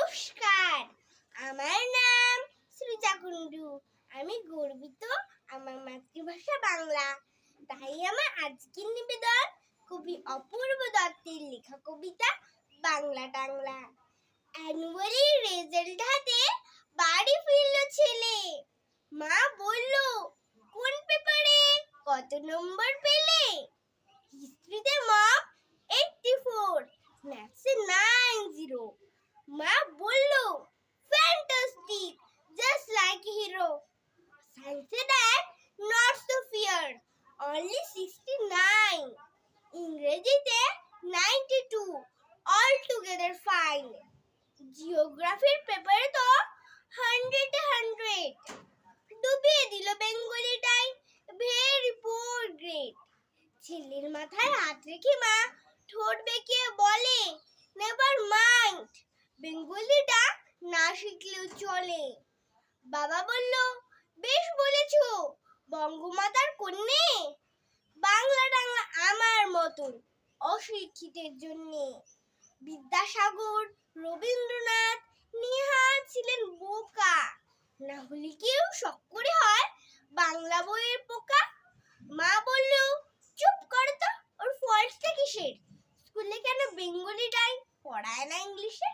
নমস্কার, আমার নাম সৃজা কুন্ডু। আমি গর্বিত আমার মাতৃভাষা বাংলা। তাই আমার আজকের নিবেদন কবি অপূর্ব দত্তের লেখা কবিতা বাংলা টাংলা। অ্যানুয়ালি রেজাল্ট হাতে বাড়ি ফিরল ছেলে। মা বলল, কোন পেপারে কত নম্বর পেলে? হিস্ট্রিতে মম 84, ম্যাথসে 90। মা বলল, fantastic, just like a hero. সায়েন্সে that not so fear, only 69। ইংরেজিতে 92, অল টুগেদার ফাইন। জিওগ্রাফির পেপারে তো 100 ডুবিয়ে দিল বেঙ্গলিটাই, ভেরি পুয়ার গ্রেড। ছেলের মাথায় হাত রেখে মা ঠোঁট বেঁকিয়ে বলে, নেভার মাইন্ড, বেঙ্গলিটা না শিখলেও চলে। বাবা বলল, বেশ বলেছো, বঙ্গমাতার কন্যে, বাংলা টাংলা আমার মতন অশিক্ষিতের জন্যে। বিদ্যাসাগর, রবীন্দ্রনাথ, নেহাত ছিলেন বোকা, না হলে কেউ শখ করে হয় বাংলা বইয়ের পোকা। মা বলল, চুপ কর তো, ওর ফল্টটা কিসের? স্কুলে কেন বেঙ্গলিটাই পড়ায় না ইংলিশে?